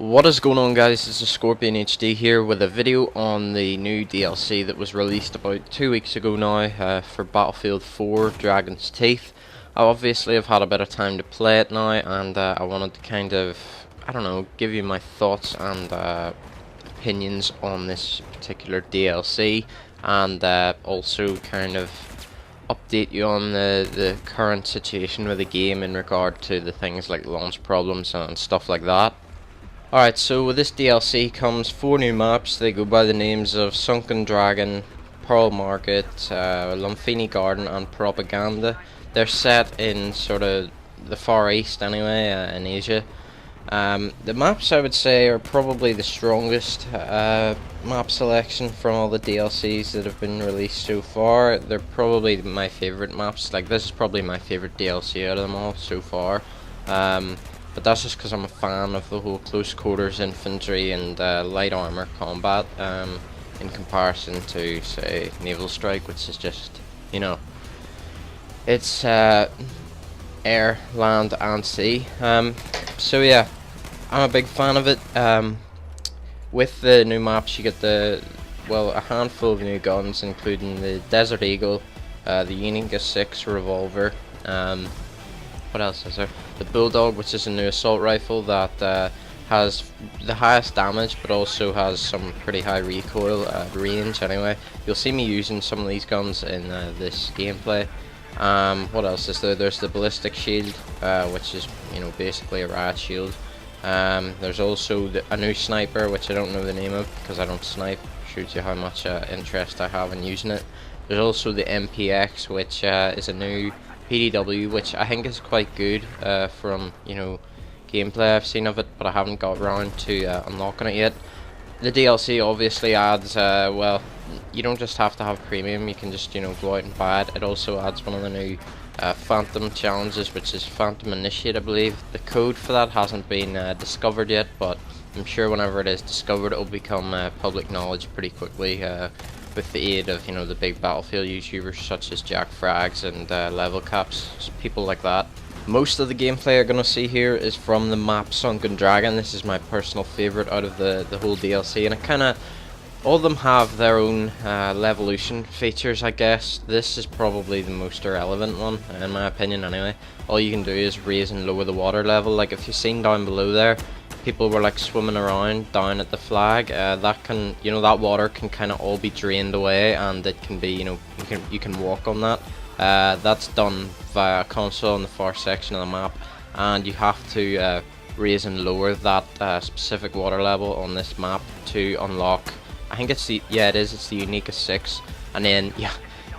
What is going on, guys? This is Scorpion HD here with a video on the new DLC that was released about 2 weeks ago now for Battlefield 4 Dragon's Teeth. I obviously have had a bit of time to play it now, and I wanted to kind of, I don't know, give you my thoughts and opinions on this particular DLC, and also kind of update you on the current situation with the game in regard to the things like launch problems and stuff like that. Alright, so with this DLC comes 4 new maps. They go by the names of Sunken Dragon, Pearl Market, Lumphini Garden and Propaganda. They're set in sort of the Far East anyway, in Asia. The maps, I would say, are probably the strongest map selection from all the DLCs that have been released so far. They're probably my favourite maps. Like, this is probably my favourite DLC out of them all so far. But that's just because I'm a fan of the whole close quarters infantry and light armor combat in comparison to, say, Naval Strike, which is just, you know, it's air, land and sea. So yeah, I'm a big fan of it. With the new maps you get a handful of new guns, including the Desert Eagle, the Unica 6 revolver, what else is there? The Bulldog, which is a new assault rifle that has the highest damage but also has some pretty high recoil range anyway. You'll see me using some of these guns in this gameplay. What else is there? There's the Ballistic Shield, which is, you know, basically a riot shield. There's also a new sniper, which I don't know the name of because I don't snipe. Shows you how much interest I have in using it. There's also the MPX, which is a new PDW, which I think is quite good from, you know, gameplay I've seen of it, but I haven't got around to unlocking it yet. The DLC obviously adds, well, you don't just have to have premium, you can just, you know, go out and buy it. It also adds one of the new Phantom challenges, which is Phantom Initiate, I believe. The code for that hasn't been discovered yet, but I'm sure whenever it is discovered it will become public knowledge pretty quickly, with the aid of, you know, the big Battlefield YouTubers such as Jack Frags and Level Caps, people like that. Most of the gameplay you're going to see here is from the map Sunken Dragon. This is my personal favourite out of the whole DLC, and it kind of, all of them have their own levolution features, I guess. This is probably the most irrelevant one, in my opinion anyway. All you can do is raise and lower the water level. Like, if you've seen down below there, people were like swimming around down at the flag. That can, you know, that water can kind of all be drained away, and it can be, you know, you can walk on that. That's done via a console in the far section of the map, and you have to raise and lower that specific water level on this map to unlock. I think it's the, yeah, it's the Unica 6, and then yeah,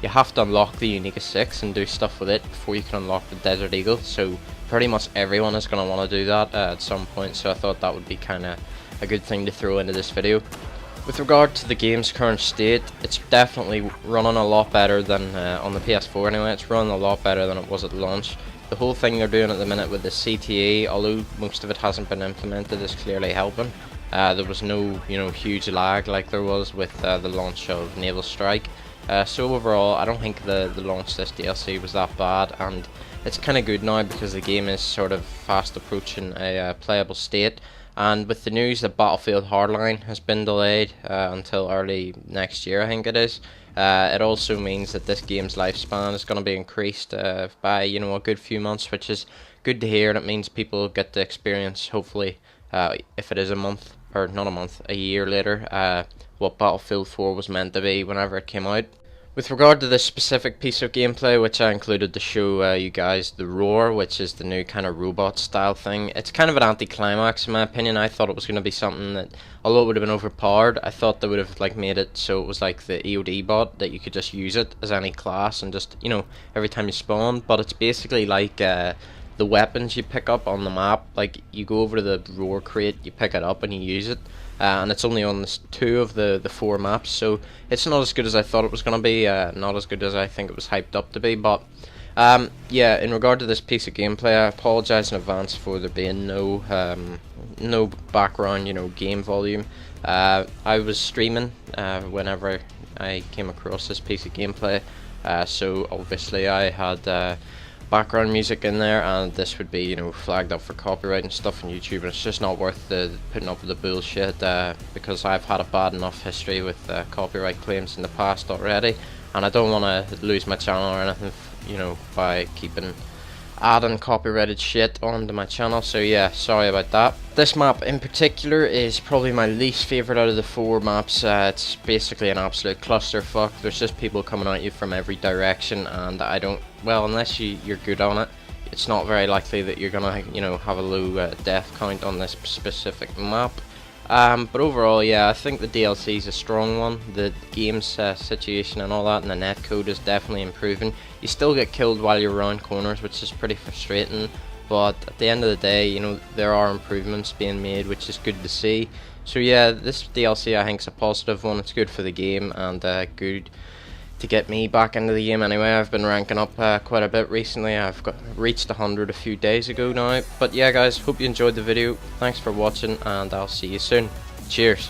you have to unlock the Unica 6 and do stuff with it before you can unlock the Desert Eagle. So pretty much everyone is going to want to do that at some point, so I thought that would be kind of a good thing to throw into this video. With regard to the game's current state, it's definitely running a lot better than on the PS4 anyway. It's running a lot better than it was at launch. The whole thing they're doing at the minute with the CTA, although most of it hasn't been implemented, is clearly helping. There was no, you know, huge lag like there was with the launch of Naval Strike. So overall, I don't think the launch of this DLC was that bad, and it's kind of good now because the game is sort of fast approaching a playable state. And with the news that Battlefield Hardline has been delayed until early next year, I think it is, it also means that this game's lifespan is going to be increased by, you know, a good few months, which is good to hear, and it means people get to experience, hopefully, if it is a month, or not a month, a year later, what Battlefield 4 was meant to be whenever it came out. With regard to this specific piece of gameplay, which I included to show you guys the Roar, which is the new kind of robot style thing, it's kind of an anticlimax in my opinion. I thought it was going to be something that, although it would have been overpowered, I thought they would have like made it so it was like the EOD bot, that you could just use it as any class and just, you know, every time you spawn. But it's basically like the weapons you pick up on the map. Like, you go over to the Roar crate, you pick it up and you use it. And it's only on 2 of the 4 maps, so it's not as good as I thought it was going to be, not as good as I think it was hyped up to be. But yeah, in regard to this piece of gameplay, I apologise in advance for there being no background, you know, game volume. I was streaming whenever I came across this piece of gameplay, so obviously I had background music in there, and this would be, you know, flagged up for copyright and stuff on YouTube, and it's just not worth putting up with the bullshit, because I've had a bad enough history with copyright claims in the past already, and I don't want to lose my channel or anything, you know, by keeping adding copyrighted shit onto my channel. So yeah, sorry about that. This map in particular is probably my least favourite out of the 4 maps. It's basically an absolute clusterfuck. There's just people coming at you from every direction, and I don't, well, unless you're good on it, it's not very likely that you're gonna, you know, have a low death count on this specific map. But overall, yeah, I think the DLC is a strong one. The game's situation and all that, and the netcode is definitely improving. You still get killed while you're around corners, which is pretty frustrating, but at the end of the day, you know, there are improvements being made, which is good to see. So yeah, this DLC I think is a positive one. It's good for the game, and good to get me back into the game anyway. I've been ranking up quite a bit recently. I've reached 100 a few days ago now. But yeah guys, hope you enjoyed the video. Thanks for watching, and I'll see you soon. Cheers.